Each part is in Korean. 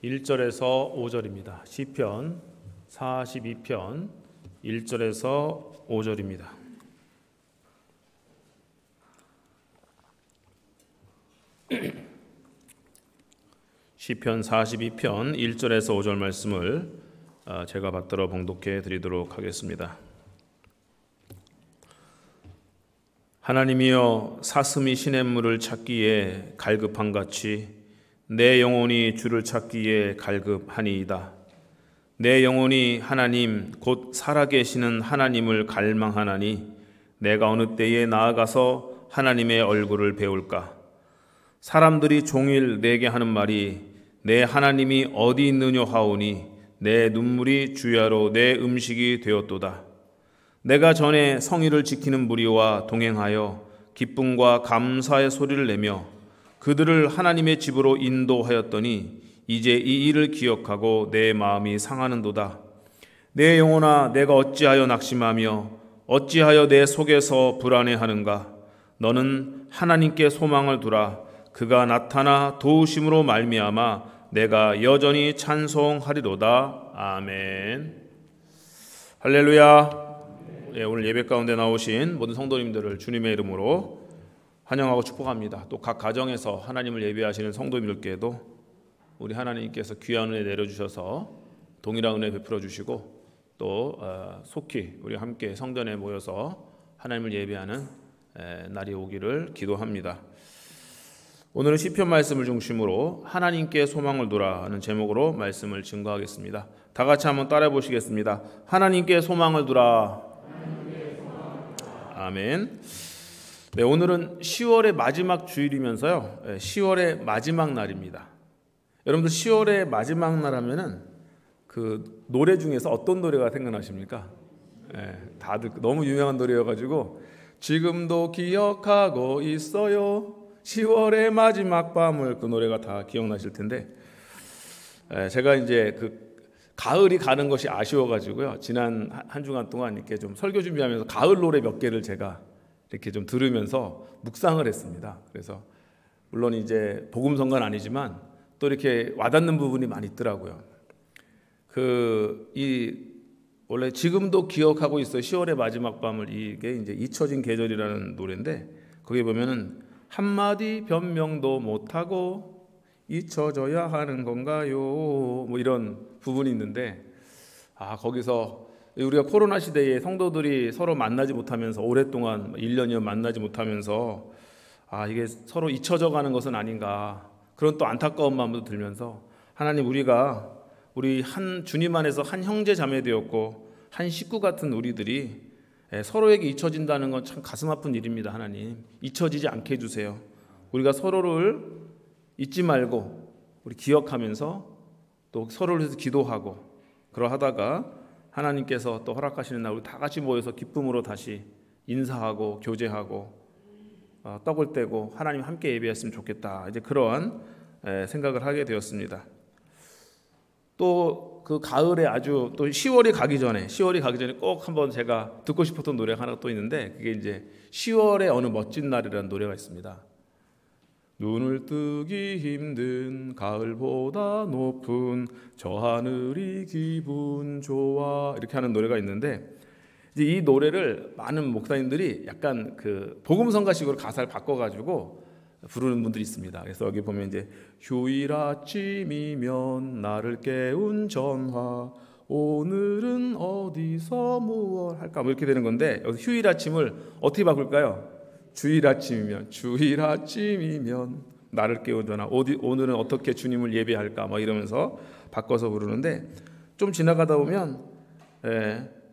1절에서 5절입니다. 시편 42편 1절에서 5절입니다. 시편 42편 1절에서 5절 말씀을 제가 받들어 봉독해 드리도록 하겠습니다. 하나님이여, 사슴이 시냇물을 찾기에 갈급한 같이 내 영혼이 주를 찾기에 갈급하니이다. 내 영혼이 하나님 곧 살아계시는 하나님을 갈망하나니 내가 어느 때에 나아가서 하나님의 얼굴을 배울까? 사람들이 종일 내게 하는 말이 내 하나님이 어디 있느냐 하오니 내 눈물이 주야로 내 음식이 되었도다. 내가 전에 성의를 지키는 무리와 동행하여 기쁨과 감사의 소리를 내며 그들을 하나님의 집으로 인도하였더니 이제 이 일을 기억하고 내 마음이 상하는도다. 내 영혼아, 내가 어찌하여 낙심하며 어찌하여 내 속에서 불안해하는가? 너는 하나님께 소망을 두라. 그가 나타나 도우심으로 말미암아 내가 여전히 찬송하리로다. 아멘. 할렐루야. 오늘 예배 가운데 나오신 모든 성도님들을 주님의 이름으로 환영하고 축복합니다. 또 각 가정에서 하나님을 예배하시는 성도님들께도 우리 하나님께서 귀한 은혜 내려주셔서 동일한 은혜 베풀어 주시고 또 속히 우리 함께 성전에 모여서 하나님을 예배하는 날이 오기를 기도합니다. 오늘은 시편 말씀을 중심으로 하나님께 소망을 두라 하는 제목으로 말씀을 증거하겠습니다. 다 같이 한번 따라해 보시겠습니다. 하나님께 소망을 두라. 아멘. 네, 오늘은 10월의 마지막 주일이면서요, 10월의 마지막 날입니다. 여러분들 10월의 마지막 날 하면은 그 노래 중에서 어떤 노래가 생각나십니까? 다들 너무 유명한 노래여가지고 지금도 기억하고 있어요. 10월의 마지막 밤을, 그 노래가 다 기억나실 텐데, 제가 이제 그 가을이 가는 것이 아쉬워가지고요, 지난 한 주간 동안 이렇게 좀 설교 준비하면서 가을 노래 몇 개를 제가 이렇게 좀 들으면서 묵상을 했습니다. 그래서 물론 이제 복음성가는 아니지만 또 이렇게 와닿는 부분이 많이 있더라고요. 원래 지금도 기억하고 있어요. 10월의 마지막 밤을, 이게 이제 잊혀진 계절이라는 노래인데 거기 보면은 한마디 변명도 못하고 잊혀져야 하는 건가요? 뭐 이런 부분이 있는데, 거기서 우리가 코로나 시대에 성도들이 서로 만나지 못하면서 오랫동안 1년이면 만나지 못하면서 이게 서로 잊혀져 가는 것은 아닌가, 그런 또 안타까운 마음도 들면서 하나님, 우리 한 주님 안에서 한 형제 자매 되었고 한 식구 같은 우리들이 서로에게 잊혀진다는 건 참 가슴 아픈 일입니다. 하나님, 잊혀지지 않게 해주세요. 우리가 서로를 잊지 말고 우리 기억하면서 또 서로를 위해서 기도하고 그러하다가 하나님께서 또 허락하시는 날 우리 다 같이 모여서 기쁨으로 다시 인사하고 교제하고 떡을 떼고 하나님 함께 예배했으면 좋겠다, 이제 그러한 생각을 하게 되었습니다. 또 그 가을에 또 10월이 가기 전에 꼭 한번 제가 듣고 싶었던 노래가 하나 또 있는데, 그게 이제 10월의 어느 멋진 날이라는 노래가 있습니다. 눈을 뜨기 힘든 가을보다 높은 저 하늘이 기분 좋아, 이렇게 하는 노래가 있는데, 이제 이 노래를 많은 목사님들이 약간 그 복음성가식으로 가사를 바꿔가지고 부르는 분들이 있습니다. 그래서 여기 보면 이제 휴일 아침이면 나를 깨운 전화, 오늘은 어디서 무엇 할까, 뭐 이렇게 되는 건데, 여기서 휴일 아침을 어떻게 바꿀까요? 주일 아침이면 나를 깨운 전화, 오늘은 어떻게 주님을 예배할까, 뭐 이러면서 바꿔서 부르는데, 좀 지나가다 보면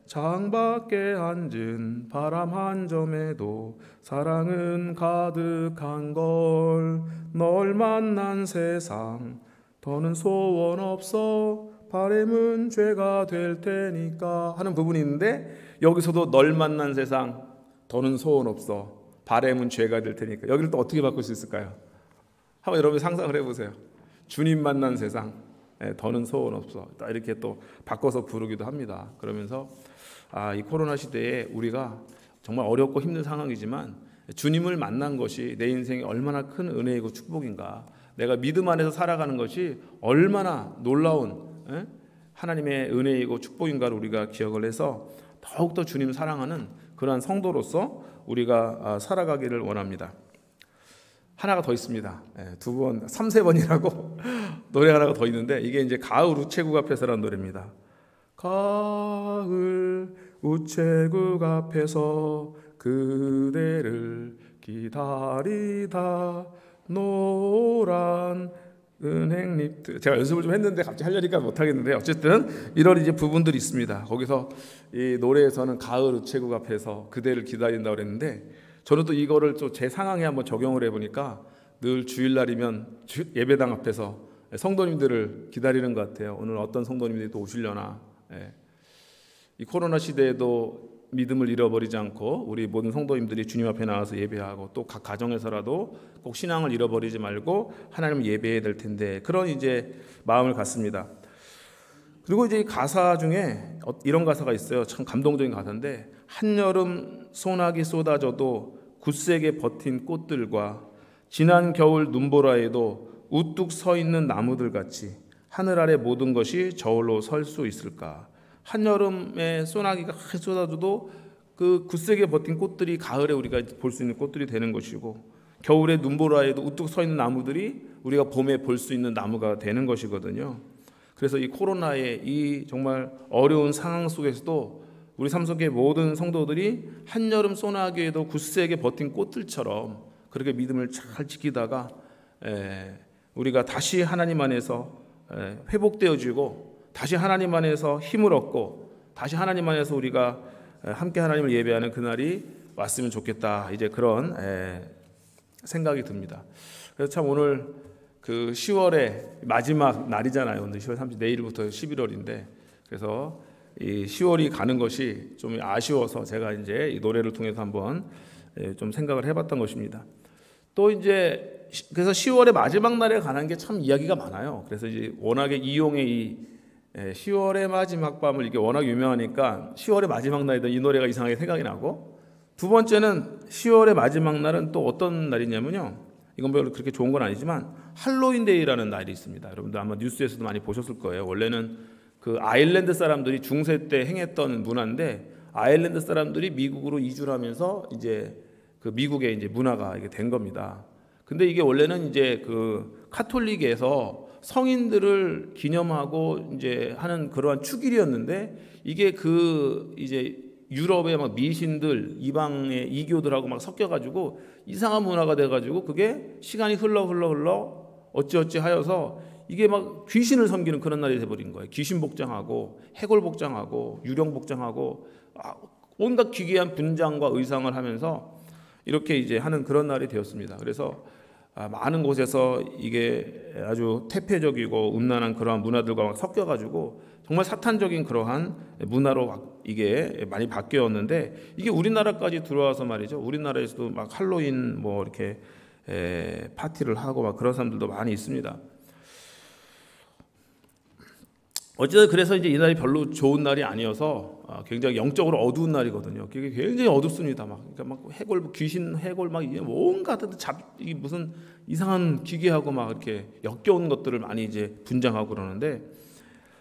창밖에 앉은 바람 한 점에도 사랑은 가득한 걸, 널 만난 세상 더는 소원 없어, 바램은 죄가 될 테니까 하는 부분이 있는데, 여기서도 널 만난 세상 더는 소원 없어, 바램은 죄가 될 테니까, 여기를 또 어떻게 바꿀 수 있을까요? 한번 여러분 상상을 해보세요. 주님 만난 세상 더는 소원 없어, 이렇게 또 바꿔서 부르기도 합니다. 그러면서 이 코로나 시대에 우리가 정말 어렵고 힘든 상황이지만 주님을 만난 것이 내 인생에 얼마나 큰 은혜이고 축복인가, 내가 믿음 안에서 살아가는 것이 얼마나 놀라운 하나님의 은혜이고 축복인가를 우리가 기억을 해서 더욱더 주님 사랑하는 그러한 성도로서 우리가 살아가기를 원합니다. 하나가 더 있습니다. 두 번, 3-4번이라고 노래 하나가 더 있는데 이게 이제 가을 우체국 앞에서라는 노래입니다. 가을 우체국 앞에서 그대를 기다리다 노란 은행잎들, 제가 연습을 좀 했는데 갑자기 하려니까 못하겠는데 어쨌든 이런 이제 부분들이 있습니다. 거기서 이 노래에서는 가을 우체국 앞에서 그대를 기다린다고 그랬는데 저는 또 이거를 또 제 상황에 한번 적용을 해보니까 늘 주일날이면 예배당 앞에서 성도님들을 기다리는 것 같아요. 오늘 어떤 성도님들이 또 오시려나. 이 코로나 시대에도 믿음을 잃어버리지 않고 우리 모든 성도님들이 주님 앞에 나와서 예배하고 또 각 가정에서라도 꼭 신앙을 잃어버리지 말고 하나님을 예배해야 될 텐데 그런 이제 마음을 갖습니다. 그리고 이제 가사 중에 이런 가사가 있어요. 참 감동적인 가사인데 한여름 소나기 쏟아져도 굳세게 버틴 꽃들과 지난 겨울 눈보라에도 우뚝 서 있는 나무들 같이 하늘 아래 모든 것이 저울로 설 수 있을까? 한여름에 소나기가 쏟아져도 그 굳세게 버틴 꽃들이 가을에 우리가 볼 수 있는 꽃들이 되는 것이고 겨울에 눈보라에도 우뚝 서 있는 나무들이 우리가 봄에 볼 수 있는 나무가 되는 것이거든요. 그래서 이 코로나의 이 정말 어려운 상황 속에서도 우리 삼성교회 모든 성도들이 한여름 소나기에도 굳세게 버틴 꽃들처럼 그렇게 믿음을 잘 지키다가 우리가 다시 하나님 안에서 회복되어지고 다시 하나님 안에서 힘을 얻고 다시 하나님 안에서 우리가 함께 하나님을 예배하는 그날이 왔으면 좋겠다. 이제 그런 생각이 듭니다. 그래서 참 오늘 그 10월의 마지막 날이잖아요. 오늘 10월 30일 내일부터 11월인데 그래서 이 10월이 가는 것이 좀 아쉬워서 제가 이제 이 노래를 통해서 한번 좀 생각을 해봤던 것입니다. 또 이제 그래서 10월의 마지막 날에 관한 게 참 이야기가 많아요. 그래서 이제 워낙에 이용의 이 10월의 마지막 밤을 이게 워낙 유명하니까 10월의 마지막 날이던 이 노래가 이상하게 생각이 나고 두 번째는 10월의 마지막 날은 또 어떤 날이냐면요. 이건 별로 그렇게 좋은 건 아니지만 할로윈데이라는 날이 있습니다. 여러분들 아마 뉴스에서도 많이 보셨을 거예요. 원래는 그 아일랜드 사람들이 중세 때 행했던 문화인데 아일랜드 사람들이 미국으로 이주를 하면서 이제 그 미국의 이제 문화가 이게 된 겁니다. 근데 이게 원래는 이제 그 카톨릭에서 성인들을 기념하고 이제 하는 그러한 축일이었는데 이게 그 이제 유럽의 막 미신들 이방의 이교들하고 막 섞여가지고 이상한 문화가 돼가지고 그게 시간이 흘러 어찌어찌 하여서 이게 막 귀신을 섬기는 그런 날이 돼버린 거예요. 귀신 복장하고 해골 복장하고 유령 복장하고 온갖 기괴한 분장과 의상을 하면서 이렇게 이제 하는 그런 날이 되었습니다. 그래서 많은 곳에서 이게 아주 태폐적이고 음란한 그러한 문화들과 막 섞여가지고 정말 사탄적인 그러한 문화로 이게 많이 바뀌었는데 이게 우리나라까지 들어와서 말이죠. 우리나라에서도 막 할로윈 뭐 이렇게 파티를 하고 막 그런 사람들도 많이 있습니다. 어쨌든 그래서 이제 이 날이 별로 좋은 날이 아니어서 굉장히 영적으로 어두운 날이거든요. 그게 굉장히 어둡습니다. 그러니까 막 해골, 귀신, 해골 막 온갖 이 무슨 이상한 기괴하고 막 이렇게 역겨운 것들을 많이 이제 분장하고 그러는데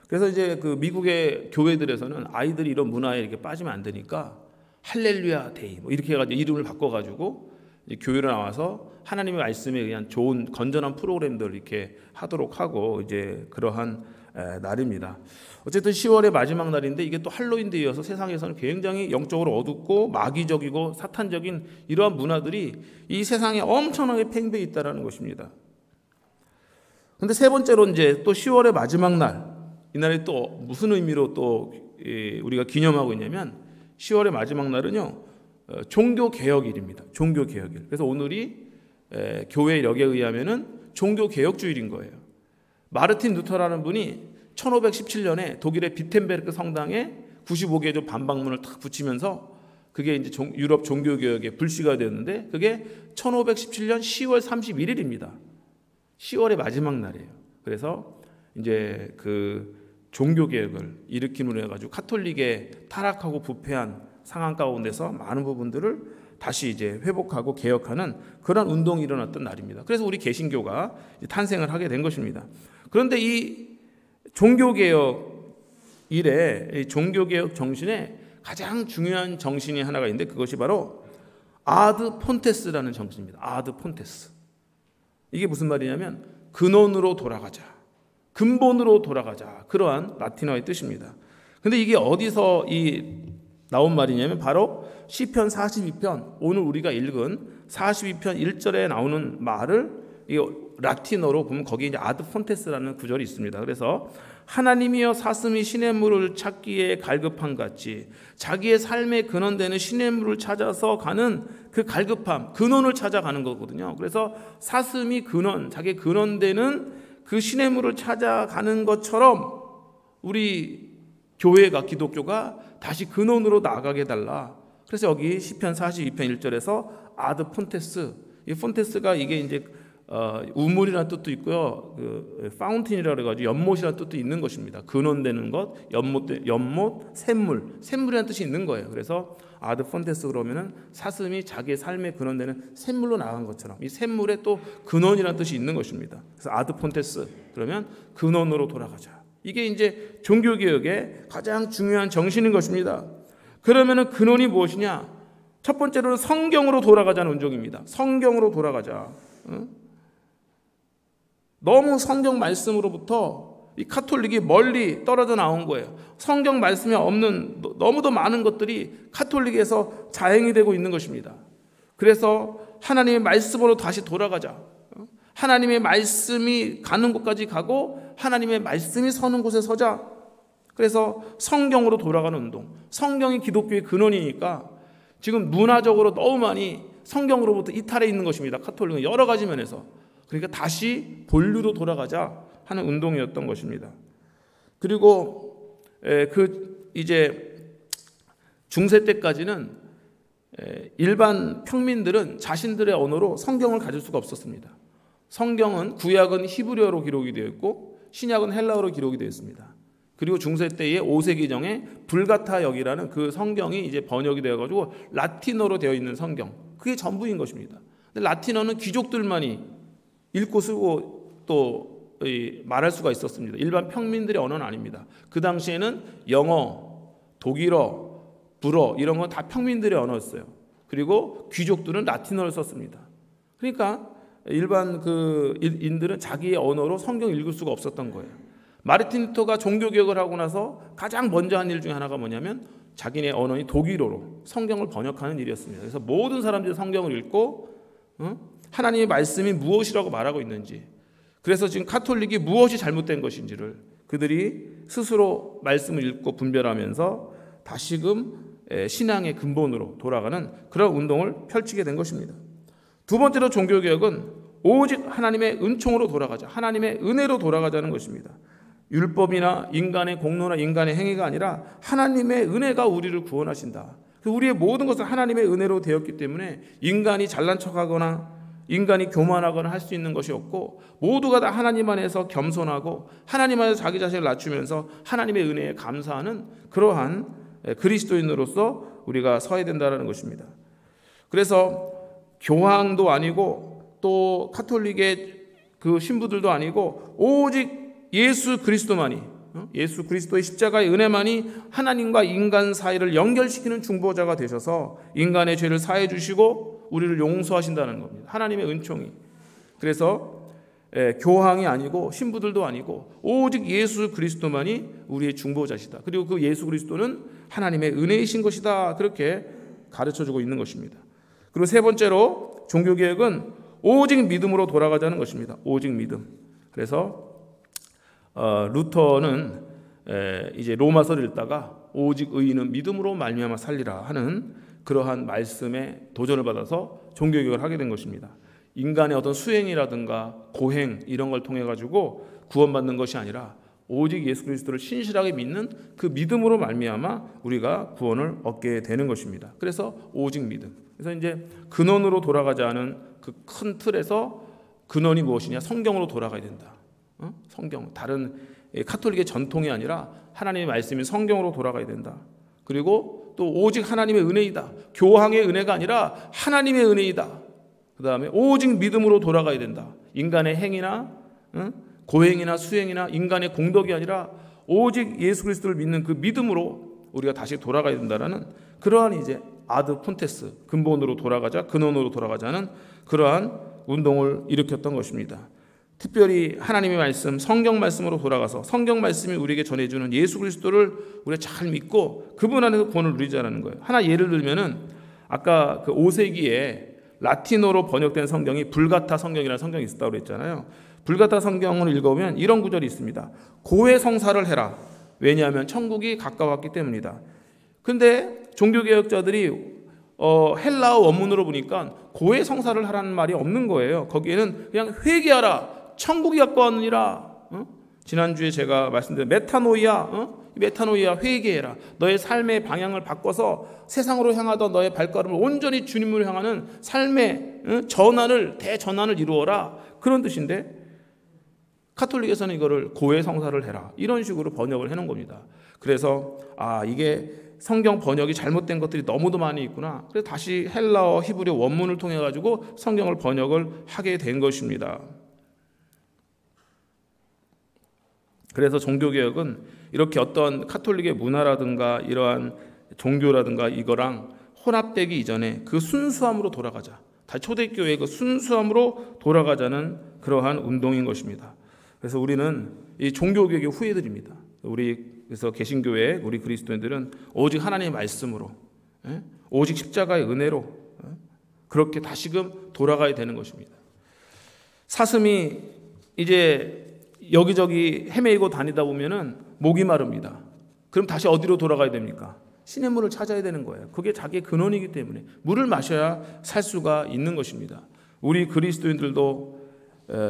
그래서 이제 그 미국의 교회들에서는 아이들이 이런 문화에 이렇게 빠지면 안 되니까 할렐루야 데이 뭐 이렇게 해가지고 이름을 바꿔가지고 이제 교회로 나와서 하나님의 말씀에 의한 좋은 건전한 프로그램들을 이렇게 하도록 하고 이제 그러한 날입니다. 어쨌든 10월의 마지막 날인데 이게 또 할로윈데이여서 세상에서는 굉장히 영적으로 어둡고 마귀적이고 사탄적인 이러한 문화들이 이 세상에 엄청나게 팽배해 있다는 것입니다. 근데 세 번째로 이제 또 10월의 마지막 날, 이날이 또 무슨 의미로 또 우리가 기념하고 있냐면 10월의 마지막 날은요 종교개혁일입니다. 종교개혁일. 그래서 오늘이 교회 역에 의하면은 종교개혁주일인 거예요. 마르틴 루터라는 분이 1517년에 독일의 비텐베르크 성당에 95개의 반박문을 탁 붙이면서 그게 이제 유럽 종교개혁의 불씨가 되었는데 그게 1517년 10월 31일입니다. 10월의 마지막 날이에요. 그래서 이제 그 종교개혁을 일으킴으로 해가지고 카톨릭의 타락하고 부패한 상황 가운데서 많은 부분들을 다시 이제 회복하고 개혁하는 그런 운동이 일어났던 날입니다. 그래서 우리 개신교가 탄생을 하게 된 것입니다. 그런데 이 종교개혁 이래 이 종교개혁 정신에 가장 중요한 정신이 하나가 있는데 그것이 바로 아드 폰테스라는 정신입니다. 아드 폰테스. 이게 무슨 말이냐면 근원으로 돌아가자, 근본으로 돌아가자, 그러한 라틴어의 뜻입니다. 근데 이게 어디서 나온 말이냐면 바로 시편 42편, 오늘 우리가 읽은 42편 1절에 나오는 말을 이 라틴어로 보면 거기에 이제 아드 폰테스라는 구절이 있습니다. 그래서 하나님이여 사슴이 시냇물을 찾기에 갈급함 같이 자기의 삶의 근원되는 시냇물을 찾아서 가는 그 갈급함, 근원을 찾아가는 거거든요. 그래서 사슴이 자기 근원되는 그 시냇물을 찾아가는 것처럼 우리 교회가, 기독교가 다시 근원으로 나아가게 달라. 그래서 여기 시편 42편 1절에서 아드 폰테스, 이 폰테스가 이게 이제 우물이라는 뜻도 있고요, 파운틴이라고 해가지고 연못이라는 뜻도 있는 것입니다. 근원되는 것, 연못, 샘물이라는 뜻이 있는 거예요. 그래서 아드 폰테스 그러면은 사슴이 자기의 삶의 근원되는 샘물로 나간 것처럼 이 샘물에 또 근원이라는 뜻이 있는 것입니다. 그래서 아드 폰테스 그러면 근원으로 돌아가자. 이게 이제 종교개혁의 가장 중요한 정신인 것입니다. 그러면은 근원이 무엇이냐? 첫 번째로는 성경으로 돌아가자는 운동입니다. 성경으로 돌아가자. 너무 성경 말씀으로부터 이 카톨릭이 멀리 떨어져 나온 거예요. 성경 말씀이 없는 너무도 많은 것들이 카톨릭에서 자행이 되고 있는 것입니다. 그래서 하나님의 말씀으로 다시 돌아가자. 하나님의 말씀이 가는 곳까지 가고 하나님의 말씀이 서는 곳에 서자. 그래서 성경으로 돌아가는 운동. 성경이 기독교의 근원이니까 지금 문화적으로 너무 많이 성경으로부터 이탈해 있는 것입니다. 카톨릭은 여러 가지 면에서. 그러니까 다시 본류로 돌아가자 하는 운동이었던 것입니다. 그리고 이제 중세 때까지는 일반 평민들은 자신들의 언어로 성경을 가질 수가 없었습니다. 성경은 구약은 히브리어로 기록이 되어 있고 신약은 헬라어로 기록이 되어 있습니다. 그리고 중세 때의 5세기경에 불가타역이라는 그 성경이 이제 번역이 되어 가지고 라틴어로 되어 있는 성경, 그게 전부인 것입니다. 근데 라틴어는 귀족들만이 읽고 쓰고 또 말할 수가 있었습니다. 일반 평민들의 언어는 아닙니다. 그 당시에는 영어, 독일어, 불어 이런 건 다 평민들의 언어였어요. 그리고 귀족들은 라틴어를 썼습니다. 그러니까 일반 인들은 자기의 언어로 성경을 읽을 수가 없었던 거예요. 마르틴 루터가 종교개혁을 하고 나서 가장 먼저 한 일 중에 하나가 뭐냐면 자기네 언어인 독일어로 성경을 번역하는 일이었습니다. 그래서 모든 사람들이 성경을 읽고 하나님의 말씀이 무엇이라고 말하고 있는지, 그래서 지금 카톨릭이 무엇이 잘못된 것인지를 그들이 스스로 말씀을 읽고 분별하면서 다시금 신앙의 근본으로 돌아가는 그런 운동을 펼치게 된 것입니다. 두 번째로 종교개혁은 오직 하나님의 은총으로 돌아가자, 하나님의 은혜로 돌아가자는 것입니다. 율법이나 인간의 공로나 인간의 행위가 아니라 하나님의 은혜가 우리를 구원하신다. 우리의 모든 것은 하나님의 은혜로 되었기 때문에 인간이 잘난 척하거나 인간이 교만하거나 할 수 있는 것이 없고 모두가 다 하나님 안에서 겸손하고 하나님 안에서 자기 자신을 낮추면서 하나님의 은혜에 감사하는 그러한 그리스도인으로서 우리가 서야 된다는 것입니다. 그래서 교황도 아니고 또 카톨릭의 그 신부들도 아니고 오직 예수 그리스도만이, 예수 그리스도의 십자가의 은혜만이 하나님과 인간 사이를 연결시키는 중보자가 되셔서 인간의 죄를 사해 주시고 우리를 용서하신다는 겁니다. 하나님의 은총이. 그래서 교황이 아니고 신부들도 아니고 오직 예수 그리스도만이 우리의 중보자시다. 그리고 그 예수 그리스도는 하나님의 은혜이신 것이다. 그렇게 가르쳐주고 있는 것입니다. 그리고 세 번째로 종교개혁은 오직 믿음으로 돌아가자는 것입니다. 오직 믿음. 그래서 루터는 이제 로마서를 읽다가 오직 의인은 믿음으로 말미암아 살리라 하는 그러한 말씀에 도전을 받아서 종교개혁을 하게 된 것입니다. 인간의 어떤 수행이라든가 고행 이런 걸 통해 가지고 구원받는 것이 아니라 오직 예수 그리스도를 신실하게 믿는 그 믿음으로 말미암아 우리가 구원을 얻게 되는 것입니다. 그래서 오직 믿음. 그래서 이제 근원으로 돌아가자는 그 큰 틀에서 근원이 무엇이냐? 성경으로 돌아가야 된다. 성경, 다른 카톨릭의 전통이 아니라 하나님의 말씀이 성경으로 돌아가야 된다. 그리고 또 오직 하나님의 은혜이다. 교황의 은혜가 아니라 하나님의 은혜이다. 그 다음에 오직 믿음으로 돌아가야 된다. 인간의 행위나 고행이나 수행이나 인간의 공덕이 아니라 오직 예수 그리스도를 믿는 그 믿음으로 우리가 다시 돌아가야 된다라는 그러한 이제 아드 폰테스, 근본으로 돌아가자, 근원으로 돌아가자는 그러한 운동을 일으켰던 것입니다. 특별히 하나님의 말씀, 성경 말씀으로 돌아가서 성경 말씀이 우리에게 전해주는 예수 그리스도를 우리가 잘 믿고 그분 안에서 구원을 누리자라는 거예요. 하나 예를 들면은 아까 그 5세기에 라틴어로 번역된 성경이 불가타 성경이라는 성경이 있었다고 그랬잖아요. 불가타 성경을 읽어보면 이런 구절이 있습니다. 고해 성사를 해라. 왜냐하면 천국이 가까웠기 때문이다. 근데 종교개혁자들이 헬라어 원문으로 보니까 고해 성사를 하라는 말이 없는 거예요. 거기에는 그냥 회개하라. 천국이 가까웠느니라. 지난주에 제가 말씀드린 메타노이아 회개해라. 너의 삶의 방향을 바꿔서 세상으로 향하던 너의 발걸음을 온전히 주님으로 향하는 삶의 대전환을 이루어라. 그런 뜻인데 카톨릭에서는 이거를 고해 성사를 해라. 이런 식으로 번역을 해놓은 겁니다. 그래서 이게 성경 번역이 잘못된 것들이 너무도 많이 있구나. 그래서 다시 헬라어 히브리 원문을 통해 가지고 성경을 번역을 하게 된 것입니다. 그래서 종교개혁은 이렇게 어떤 카톨릭의 문화라든가 이러한 종교라든가 이거랑 혼합되기 이전에 그 순수함으로 돌아가자. 다시 초대교회의 그 순수함으로 돌아가자는 그러한 운동인 것입니다. 그래서 우리는 이 종교개혁의 후예들입니다. 그래서 개신교회 우리 그리스도인들은 오직 하나님의 말씀으로, 오직 십자가의 은혜로 그렇게 다시금 돌아가야 되는 것입니다. 사슴이 이제 여기저기 헤매이고 다니다 보면은 목이 마릅니다. 그럼 다시 어디로 돌아가야 됩니까? 신의 물을 찾아야 되는 거예요. 그게 자기의 근원이기 때문에 물을 마셔야 살 수가 있는 것입니다. 우리 그리스도인들도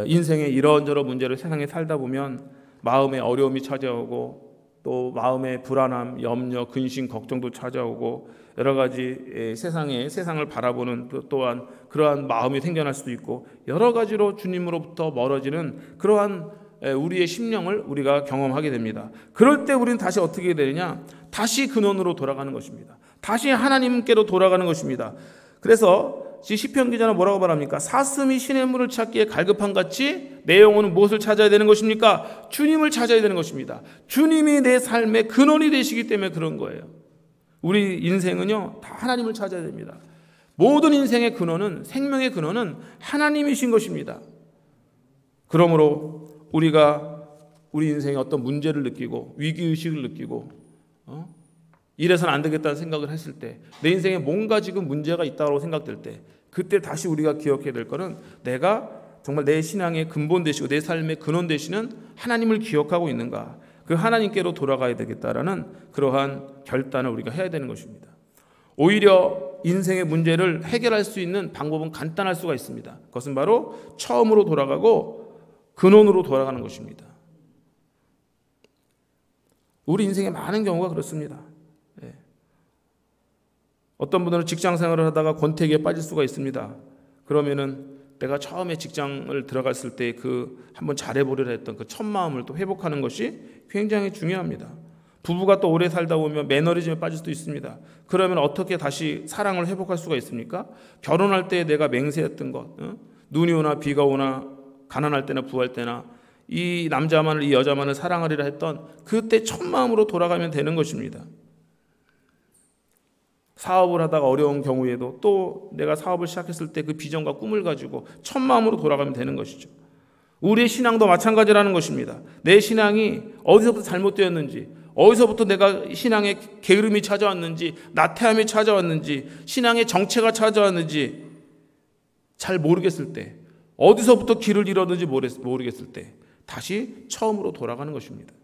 인생의 이런저런 문제를 세상에 살다 보면 마음에 어려움이 찾아오고 또 마음의 불안함, 염려, 근심, 걱정도 찾아오고 여러 가지 세상을 바라보는 또한 그러한 마음이 생겨날 수도 있고 여러 가지로 주님으로부터 멀어지는 그러한 우리의 심령을 우리가 경험하게 됩니다. 그럴 때 우리는 다시 어떻게 되느냐? 다시 근원으로 돌아가는 것입니다. 다시 하나님께로 돌아가는 것입니다. 그래서 시편 기자는 뭐라고 말합니까? 사슴이 신의 물을 찾기에 갈급한 같이 내 영혼은 무엇을 찾아야 되는 것입니까? 주님을 찾아야 되는 것입니다. 주님이 내 삶의 근원이 되시기 때문에 그런 거예요. 우리 인생은요, 다 하나님을 찾아야 됩니다. 모든 인생의 근원은, 생명의 근원은 하나님이신 것입니다. 그러므로 우리가 우리 인생에 어떤 문제를 느끼고 위기의식을 느끼고 이래서는 안 되겠다는 생각을 했을 때 내 인생에 뭔가 지금 문제가 있다고 생각될 때 그때 다시 우리가 기억해야 될 것은 내가 정말 내 신앙의 근본 되시고 내 삶의 근원 되시는 하나님을 기억하고 있는가, 그 하나님께로 돌아가야 되겠다라는 그러한 결단을 우리가 해야 되는 것입니다. 오히려 인생의 문제를 해결할 수 있는 방법은 간단할 수가 있습니다. 그것은 바로 처음으로 돌아가고 근원으로 돌아가는 것입니다. 우리 인생의 많은 경우가 그렇습니다. 어떤 분들은 직장 생활을 하다가 권태기에 빠질 수가 있습니다. 그러면은 내가 처음에 직장을 들어갔을 때 한번 잘해보려고 했던 그 첫 마음을 또 회복하는 것이 굉장히 중요합니다. 부부가 또 오래 살다 보면 매너리즘에 빠질 수도 있습니다. 그러면 어떻게 다시 사랑을 회복할 수가 있습니까? 결혼할 때 내가 맹세했던 것, 눈이 오나 비가 오나 가난할 때나 부할 때나 이 남자만을 이 여자만을 사랑하리라 했던 그때 첫 마음으로 돌아가면 되는 것입니다. 사업을 하다가 어려운 경우에도 또 내가 사업을 시작했을 때 그 비전과 꿈을 가지고 첫 마음으로 돌아가면 되는 것이죠. 우리의 신앙도 마찬가지라는 것입니다. 내 신앙이 어디서부터 잘못되었는지, 어디서부터 내가 신앙의 게으름이 찾아왔는지, 나태함이 찾아왔는지, 신앙의 정체가 찾아왔는지 잘 모르겠을 때, 어디서부터 길을 잃었는지 모르겠을 때 다시 처음으로 돌아가는 것입니다.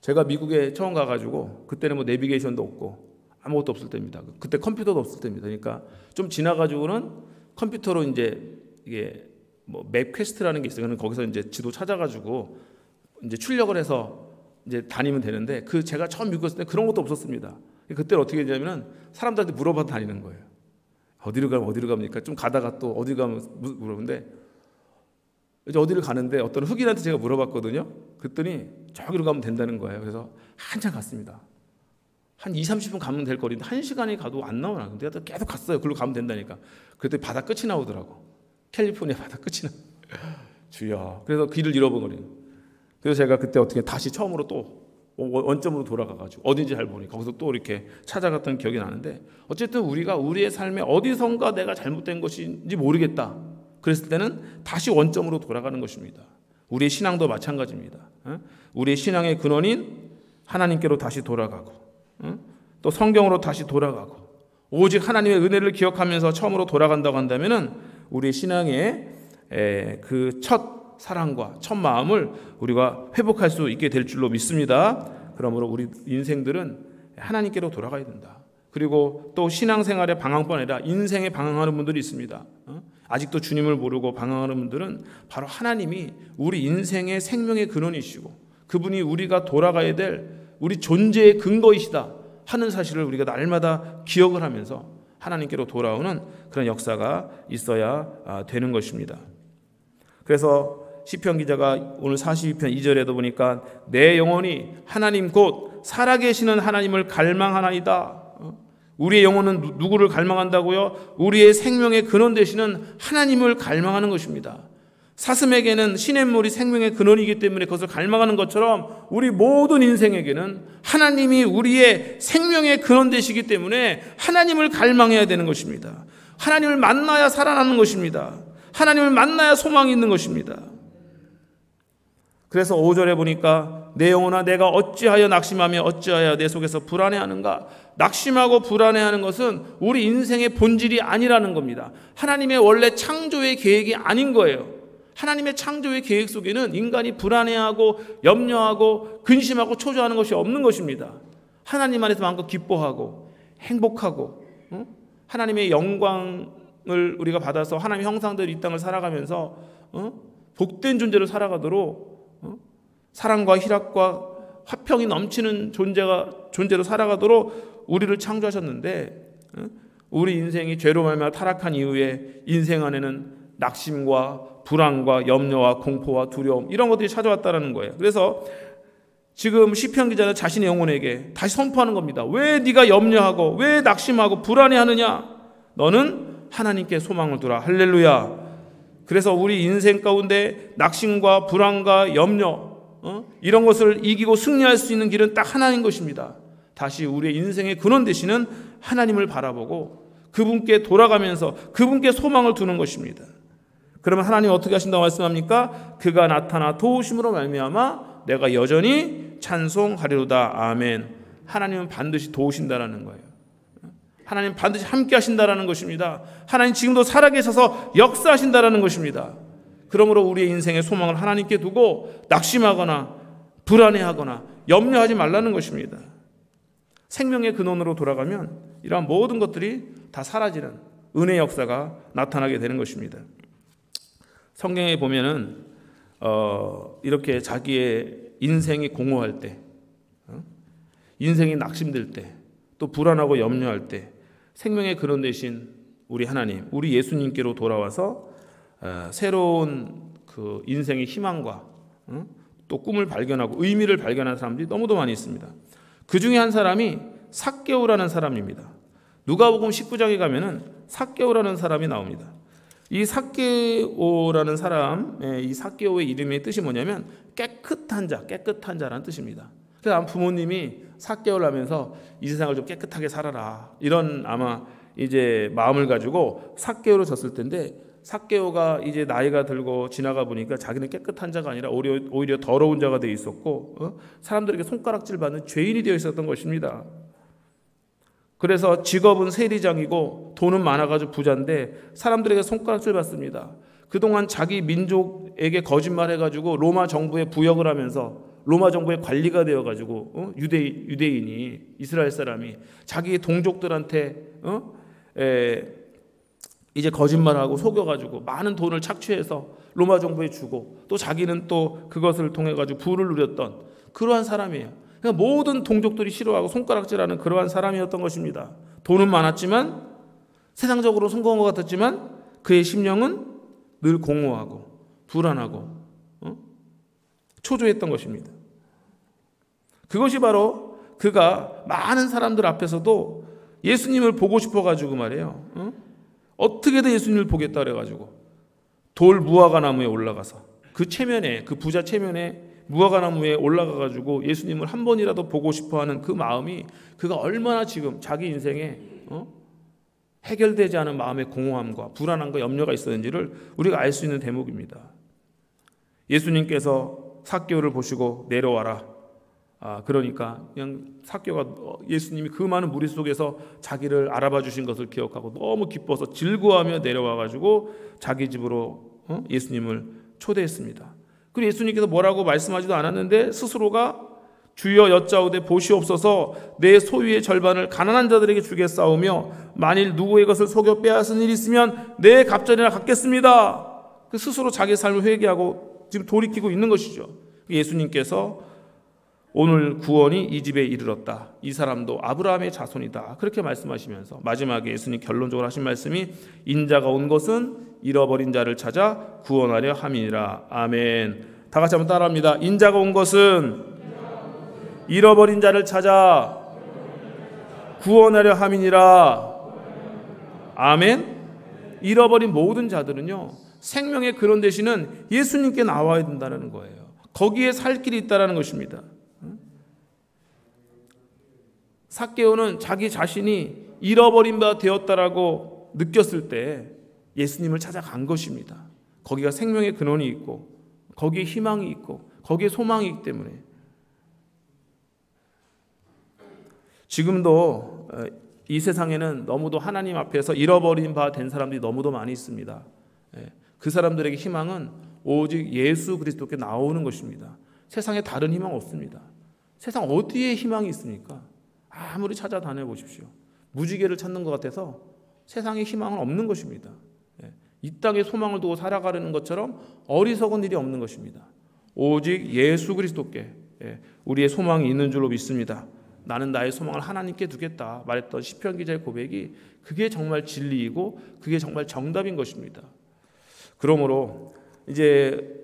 제가 미국에 처음 가가지고 그때는 뭐 내비게이션도 없고 아무것도 없을 때입니다. 그때 컴퓨터도 없을 때입니다. 그러니까 좀 지나가지고는 컴퓨터로 이제 이게 뭐 맵 퀘스트라는 게 있어요. 거기서 이제 지도 찾아가지고 이제 출력을 해서 이제 다니면 되는데 제가 처음 미국 갔을 때 그런 것도 없었습니다. 그때는 어떻게 되냐면은 사람들한테 물어봐서 다니는 거예요. 어디로 갑니까? 좀 가다가 또 어디 가면 물어보는데 이제 어디를 가는데 어떤 흑인한테 제가 물어봤거든요. 그랬더니 저기로 가면 된다는 거예요. 그래서 한참 갔습니다. 한 2, 30분 가면 될 거리인데 1시간이 가도 안 나오나. 근데 계속 갔어요. 그걸로 가면 된다니까. 그랬더니 바다 끝이 나오더라고. 캘리포니아 바다 끝이 나. 주여. 그래서 길을 잃어버려요. 그래서 제가 그때 어떻게 다시 처음으로 또 원점으로 돌아가가지고 어딘지 잘 모르니 거기서 또 이렇게 찾아갔던 기억이 나는데, 어쨌든 우리가 우리의 삶에 어디선가 내가 잘못된 것인지 모르겠다 그랬을 때는 다시 원점으로 돌아가는 것입니다. 우리의 신앙도 마찬가지입니다. 우리의 신앙의 근원인 하나님께로 다시 돌아가고, 또 성경으로 다시 돌아가고, 오직 하나님의 은혜를 기억하면서 처음으로 돌아간다고 한다면은 우리의 신앙의 그 첫 사랑과 첫 마음을 우리가 회복할 수 있게 될 줄로 믿습니다. 그러므로 우리 인생들은 하나님께로 돌아가야 된다. 그리고 또 신앙생활의 방황뿐 아니라 인생에 방황하는 분들이 있습니다. 아직도 주님을 모르고 방황하는 분들은 바로 하나님이 우리 인생의 생명의 근원이시고 그분이 우리가 돌아가야 될 우리 존재의 근거이시다 하는 사실을 우리가 날마다 기억을 하면서 하나님께로 돌아오는 그런 역사가 있어야 되는 것입니다. 그래서 시편 기자가 오늘 42편 2절에도 보니까 내 영혼이 하나님 곧 살아계시는 하나님을 갈망하나이다. 우리의 영혼은 누구를 갈망한다고요? 우리의 생명의 근원 되시는 하나님을 갈망하는 것입니다. 사슴에게는 시냇물이 생명의 근원이기 때문에 그것을 갈망하는 것처럼 우리 모든 인생에게는 하나님이 우리의 생명의 근원 되시기 때문에 하나님을 갈망해야 되는 것입니다. 하나님을 만나야 살아나는 것입니다. 하나님을 만나야 소망이 있는 것입니다. 그래서 5절에 보니까 내 영혼아 내가 어찌하여 낙심하며 어찌하여 내 속에서 불안해하는가. 낙심하고 불안해하는 것은 우리 인생의 본질이 아니라는 겁니다. 하나님의 원래 창조의 계획이 아닌 거예요. 하나님의 창조의 계획 속에는 인간이 불안해하고 염려하고 근심하고 초조하는 것이 없는 것입니다. 하나님 안에서 마음껏 기뻐하고 행복하고 하나님의 영광을 우리가 받아서 하나님의 형상대로 이 땅을 살아가면서 복된 존재로 살아가도록 사랑과 희락과 화평이 넘치는 존재로 살아가도록 우리를 창조하셨는데, 우리 인생이 죄로 말미암아 타락한 이후에 인생 안에는 낙심과 불안과 염려와 공포와 두려움 이런 것들이 찾아왔다는 거예요. 그래서 지금 시편 기자는 자신의 영혼에게 다시 선포하는 겁니다. 왜 네가 염려하고 왜 낙심하고 불안해하느냐? 너는 하나님께 소망을 두라. 할렐루야. 그래서 우리 인생 가운데 낙심과 불안과 염려 이런 것을 이기고 승리할 수 있는 길은 딱 하나인 것입니다. 다시 우리의 인생의 근원 되시는 하나님을 바라보고 그분께 돌아가면서 그분께 소망을 두는 것입니다. 그러면 하나님 어떻게 하신다고 말씀합니까? 그가 나타나 도우심으로 말미암아 내가 여전히 찬송하리로다. 아멘. 하나님은 반드시 도우신다라는 거예요. 하나님 반드시 함께 하신다라는 것입니다. 하나님 지금도 살아계셔서 역사하신다라는 것입니다. 그러므로 우리의 인생의 소망을 하나님께 두고 낙심하거나 불안해하거나 염려하지 말라는 것입니다. 생명의 근원으로 돌아가면 이러한 모든 것들이 다 사라지는 은혜의 역사가 나타나게 되는 것입니다. 성경에 보면은 이렇게 자기의 인생이 공허할 때, 인생이 낙심될 때, 또 불안하고 염려할 때 생명의 근원 되신 우리 하나님, 우리 예수님께로 돌아와서 새로운 그 인생의 희망과 또 꿈을 발견하고 의미를 발견한 사람들이 너무도 많이 있습니다. 그 중에 한 사람이 삭개오라는 사람입니다. 누가복음 19장에 가면은 삭개오라는 사람이 나옵니다. 이 삭개오라는 사람, 이 삭개오의 이름의 뜻이 뭐냐면 깨끗한 자라는 뜻입니다. 그래서 아마 부모님이 삭개오를 하면서 이 세상을 좀 깨끗하게 살아라 이런 아마 이제 마음을 가지고 삭개오로 졌을 텐데, 삭개오가 이제 나이가 들고 지나가 보니까 자기는 깨끗한 자가 아니라 오히려 더러운 자가 되어 있었고 사람들에게 손가락질 받는 죄인이 되어 있었던 것입니다. 그래서 직업은 세리장이고 돈은 많아가지고 부자인데 사람들에게 손가락질 받습니다. 그동안 자기 민족에게 거짓말해가지고 로마 정부에 부역을 하면서 로마 정부의 관리가 되어가지고 유대인이 이스라엘 사람이 자기 동족들한테 이제 거짓말하고 속여가지고 많은 돈을 착취해서 로마 정부에 주고 또 자기는 또 그것을 통해 가지고 부를 누렸던 그러한 사람이에요. 그러니까 모든 동족들이 싫어하고 손가락질하는 그러한 사람이었던 것입니다. 돈은 많았지만 세상적으로 성공한 것 같았지만 그의 심령은 늘 공허하고 불안하고 초조했던 것입니다. 그것이 바로 그가 많은 사람들 앞에서도 예수님을 보고 싶어가지고 말이에요. 어떻게든 예수님을 보겠다 그래가지고 돌 무화과 나무에 올라가서 그 체면에, 그 부자 체면에 무화과 나무에 올라가가지고 예수님을 한 번이라도 보고 싶어하는 그 마음이, 그가 얼마나 지금 자기 인생에 해결되지 않은 마음의 공허함과 불안함과 염려가 있었는지를 우리가 알 수 있는 대목입니다. 예수님께서 삭개오를 보시고 내려와라. 그러니까 그냥 삭개오가 예수님이 그 많은 무리 속에서 자기를 알아봐 주신 것을 기억하고 너무 기뻐서 즐거워하며 내려와가지고 자기 집으로 예수님을 초대했습니다. 그리고 예수님께서 뭐라고 말씀하지도 않았는데 스스로가 주여 여짜오되 보시옵소서 내 소유의 절반을 가난한 자들에게 주겠사오며 만일 누구의 것을 속여 빼앗은 일이 있으면 내 갑절이나 갚겠습니다. 그 스스로 자기의 삶을 회개하고 지금 돌이키고 있는 것이죠. 예수님께서 오늘 구원이 이 집에 이르렀다. 이 사람도 아브라함의 자손이다. 그렇게 말씀하시면서 마지막에 예수님 결론적으로 하신 말씀이 인자가 온 것은 잃어버린 자를 찾아 구원하려 함이니라. 아멘. 다 같이 한번 따라합니다. 인자가 온 것은 잃어버린 자를 찾아 구원하려 함이니라. 아멘. 잃어버린 모든 자들은요, 생명의 근원 되시는 예수님께 나와야 된다는 거예요. 거기에 살 길이 있다는 것입니다. 삭개오는 자기 자신이 잃어버린 바 되었다라고 느꼈을 때 예수님을 찾아간 것입니다. 거기가 생명의 근원이 있고 거기에 희망이 있고 거기에 소망이 있기 때문에. 지금도 이 세상에는 너무도 하나님 앞에서 잃어버린 바 된 사람들이 너무도 많이 있습니다. 그 사람들에게 희망은 오직 예수 그리스도께 나오는 것입니다. 세상에 다른 희망 없습니다. 세상 어디에 희망이 있습니까? 아무리 찾아다녀 보십시오. 무지개를 찾는 것 같아서 세상에 희망은 없는 것입니다. 이 땅에 소망을 두고 살아가려는 것처럼 어리석은 일이 없는 것입니다. 오직 예수 그리스도께 우리의 소망이 있는 줄로 믿습니다. 나는 나의 소망을 하나님께 두겠다 말했던 시편 기자의 고백이, 그게 정말 진리이고 그게 정말 정답인 것입니다. 그러므로 이제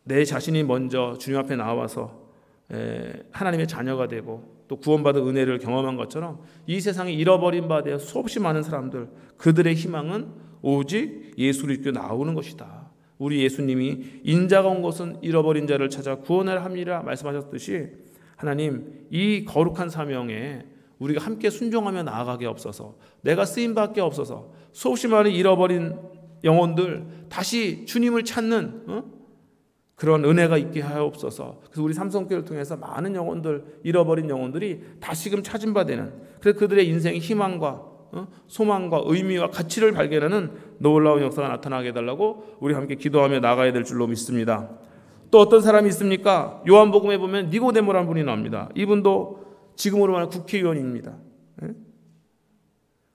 내 자신이 먼저 주님 앞에 나와서 하나님의 자녀가 되고 또 구원받은 은혜를 경험한 것처럼 이 세상에 잃어버린 바 되어 수없이 많은 사람들, 그들의 희망은 오직 예수 그리스도에 나오는 것이다. 우리 예수님이 인자가 온 것은 잃어버린 자를 찾아 구원하려 함이라 말씀하셨듯이 하나님, 이 거룩한 사명에 우리가 함께 순종하며 나아가게 없어서, 내가 쓰임받게 없어서 수없이 많은 잃어버린 영혼들 다시 주님을 찾는 그런 은혜가 있게 하옵소서. 그래서 우리 삼성교회를 통해서 많은 영혼들, 잃어버린 영혼들이 다시금 찾은 바 되는, 그래서 그들의 인생의 희망과 소망과 의미와 가치를 발견하는 놀라운 역사가 나타나게 해달라고 우리 함께 기도하며 나가야 될 줄로 믿습니다. 또 어떤 사람이 있습니까? 요한복음에 보면 니고데모라는 분이 나옵니다. 이분도 지금으로 말하면 국회의원입니다.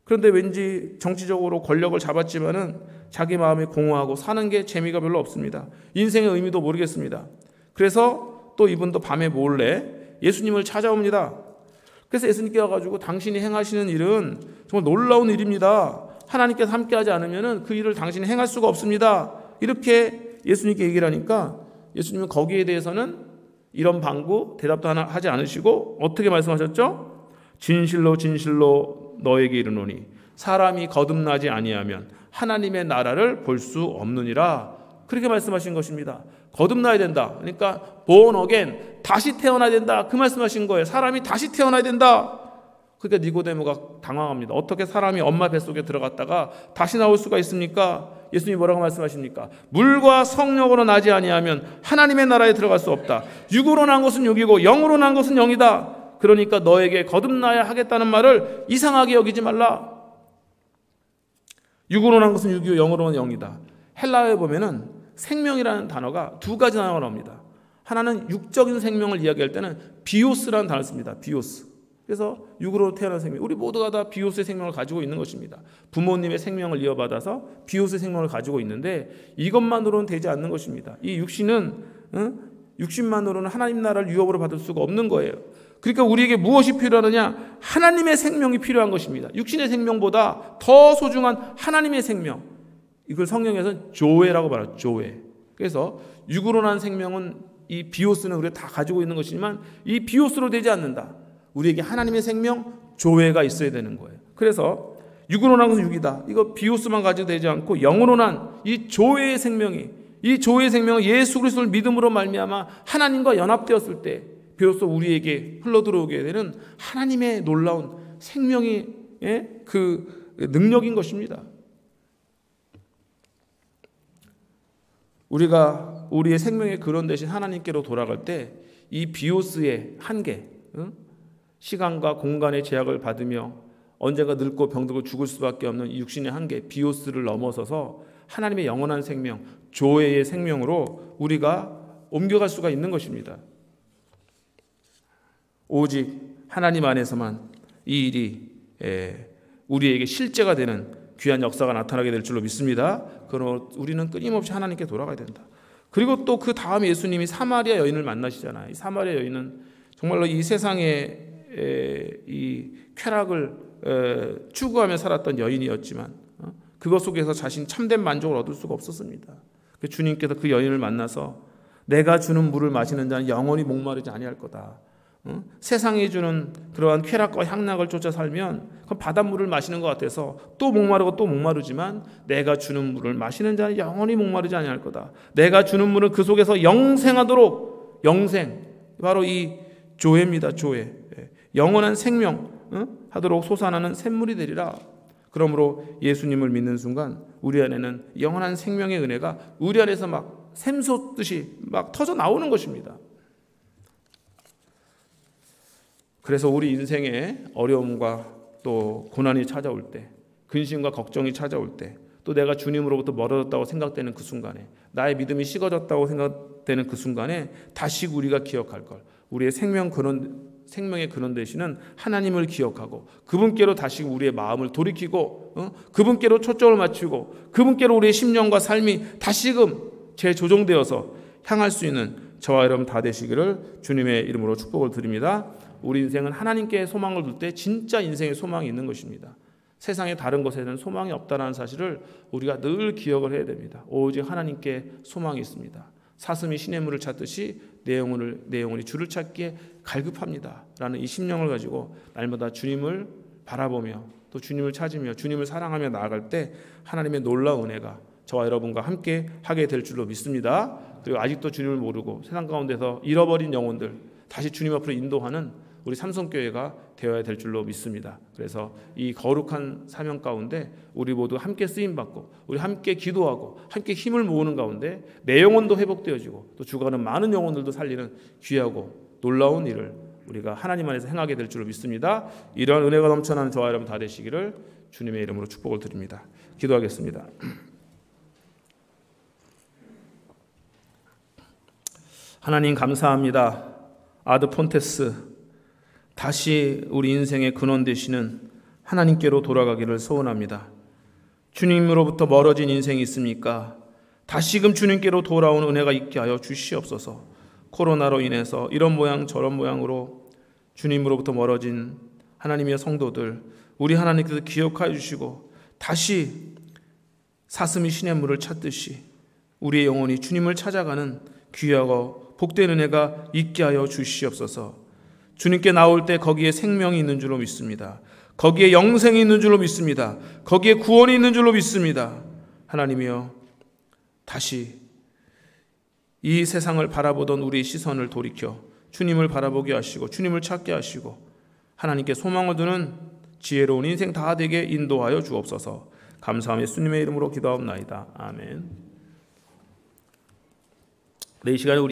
그런데 왠지 정치적으로 권력을 잡았지만은 자기 마음이 공허하고 사는 게 재미가 별로 없습니다. 인생의 의미도 모르겠습니다. 그래서 또 이분도 밤에 몰래 예수님을 찾아옵니다. 그래서 예수님께 와가지고 당신이 행하시는 일은 정말 놀라운 일입니다. 하나님께서 함께하지 않으면 그 일을 당신이 행할 수가 없습니다. 이렇게 예수님께 얘기를 하니까 예수님은 거기에 대해서는 이런 방구 대답도 하지 않으시고 어떻게 말씀하셨죠? 진실로 진실로 너에게 이르노니 사람이 거듭나지 아니하면 하나님의 나라를 볼 수 없느니라. 그렇게 말씀하신 것입니다. 거듭나야 된다. 그러니까 born again, 다시 태어나야 된다. 그 말씀하신 거예요. 사람이 다시 태어나야 된다. 그러니까 니고데모가 당황합니다. 어떻게 사람이 엄마 뱃속에 들어갔다가 다시 나올 수가 있습니까? 예수님이 뭐라고 말씀하십니까? 물과 성령으로 나지 아니하면 하나님의 나라에 들어갈 수 없다. 육으로 난 것은 육이고 영으로 난 것은 영이다. 그러니까 너에게 거듭나야 하겠다는 말을 이상하게 여기지 말라. 육으로 난 것은 육이고 영으로는 영이다. 헬라어에 보면은 생명이라는 단어가 두 가지 단어가 나옵니다. 하나는 육적인 생명을 이야기할 때는 비오스라는 단어를 씁니다. 비오스. 그래서 육으로 태어난 생명, 우리 모두가 다 비오스의 생명을 가지고 있는 것입니다. 부모님의 생명을 이어받아서 비오스의 생명을 가지고 있는데 이것만으로는 되지 않는 것입니다. 이 육신만으로는 하나님 나라를 유업으로 받을 수가 없는 거예요. 그러니까 우리에게 무엇이 필요하느냐? 하나님의 생명이 필요한 것입니다. 육신의 생명보다 더 소중한 하나님의 생명. 이걸 성경에서는 조회라고 말해요. 조회. 그래서 육으로 난 생명은 이 비오스는 우리가 다 가지고 있는 것이지만 이 비오스로 되지 않는다. 우리에게 하나님의 생명, 조회가 있어야 되는 거예요. 그래서 육으로 난 것은 육이다. 이거 비오스만 가지고 되지 않고 영으로 난 이 조회의 생명이, 이 조회의 생명은 예수 그리스도를 믿음으로 말미암아 하나님과 연합되었을 때 비로소 우리에게 흘러들어오게 되는 하나님의 놀라운 생명이 그 능력인 것입니다. 우리가 우리의 생명의 근원 대신 하나님께로 돌아갈 때 이 비오스의 한계, 시간과 공간의 제약을 받으며 언젠가 늙고 병들고 죽을 수밖에 없는 이 육신의 한계, 비오스를 넘어서서 하나님의 영원한 생명, 조회의 생명으로 우리가 옮겨갈 수가 있는 것입니다. 오직 하나님 안에서만 이 일이 우리에게 실제가 되는 귀한 역사가 나타나게 될 줄로 믿습니다. 그러므로 우리는 끊임없이 하나님께 돌아가야 된다. 그리고 또 그 다음 예수님이 사마리아 여인을 만나시잖아요. 이 사마리아 여인은 정말로 이 세상의 이 쾌락을 추구하며 살았던 여인이었지만 그것 속에서 자신 참된 만족을 얻을 수가 없었습니다. 주님께서 그 여인을 만나서 내가 주는 물을 마시는 자는 영원히 목마르지 아니할 거다. 세상이 주는 그러한 쾌락과 향락을 쫓아 살면 그 바닷물을 마시는 것 같아서 또 목마르고 또 목마르지만 내가 주는 물을 마시는 자는 영원히 목마르지 아니할 거다. 내가 주는 물은 그 속에서 영생하도록, 영생, 바로 이 조회입니다. 조회, 영원한 생명 하도록 솟아나는 샘물이 되리라. 그러므로 예수님을 믿는 순간 우리 안에는 영원한 생명의 은혜가 우리 안에서 막 샘솟듯이 막 터져 나오는 것입니다. 그래서 우리 인생에 어려움과 또 고난이 찾아올 때, 근심과 걱정이 찾아올 때, 또 내가 주님으로부터 멀어졌다고 생각되는 그 순간에, 나의 믿음이 식어졌다고 생각되는 그 순간에 다시 우리가 기억할 걸, 우리의 생명의 근원 되시는 하나님을 기억하고 그분께로 다시 우리의 마음을 돌이키고 그분께로 초점을 맞추고 그분께로 우리의 심령과 삶이 다시금 재조정되어서 향할 수 있는 저와 여러분 다 되시기를 주님의 이름으로 축복을 드립니다. 우리 인생은 하나님께 소망을 둘 때 진짜 인생의 소망이 있는 것입니다. 세상의 다른 것에는 소망이 없다는 사실을 우리가 늘 기억을 해야 됩니다. 오직 하나님께 소망이 있습니다. 사슴이 시냇물을 찾듯이 내 영혼이 주를 찾기에 갈급합니다 라는 이 심령을 가지고 날마다 주님을 바라보며 또 주님을 찾으며 주님을 사랑하며 나아갈 때 하나님의 놀라운 은혜가 저와 여러분과 함께 하게 될 줄로 믿습니다. 그리고 아직도 주님을 모르고 세상 가운데서 잃어버린 영혼들 다시 주님 앞으로 인도하는 우리 삼성교회가 되어야 될 줄로 믿습니다. 그래서 이 거룩한 사명 가운데 우리 모두 함께 쓰임받고 우리 함께 기도하고 함께 힘을 모으는 가운데 내 영혼도 회복되어지고 또 죽어가는 많은 영혼들도 살리는 귀하고 놀라운 일을 우리가 하나님 안에서 행하게 될 줄로 믿습니다. 이러한 은혜가 넘쳐나는 저와 여러분 다 되시기를 주님의 이름으로 축복을 드립니다. 기도하겠습니다. 하나님 감사합니다. 아드 폰테스 다시 우리 인생의 근원 되시는 하나님께로 돌아가기를 소원합니다. 주님으로부터 멀어진 인생이 있습니까? 다시금 주님께로 돌아오는 은혜가 있게 하여 주시옵소서. 코로나로 인해서 이런 모양 저런 모양으로 주님으로부터 멀어진 하나님의 성도들 우리 하나님께서 기억하여 주시고 다시 사슴이 시냇물을 찾듯이 우리의 영혼이 주님을 찾아가는 귀하고 복된 은혜가 있게 하여 주시옵소서. 주님께 나올 때 거기에 생명이 있는 줄로 믿습니다. 거기에 영생이 있는 줄로 믿습니다. 거기에 구원이 있는 줄로 믿습니다. 하나님이여 다시 이 세상을 바라보던 우리의 시선을 돌이켜 주님을 바라보게 하시고 주님을 찾게 하시고 하나님께 소망을 두는 지혜로운 인생 다 되게 인도하여 주옵소서. 감사하며 예수님의 이름으로 기도하옵나이다. 아멘. 이 시간에 우리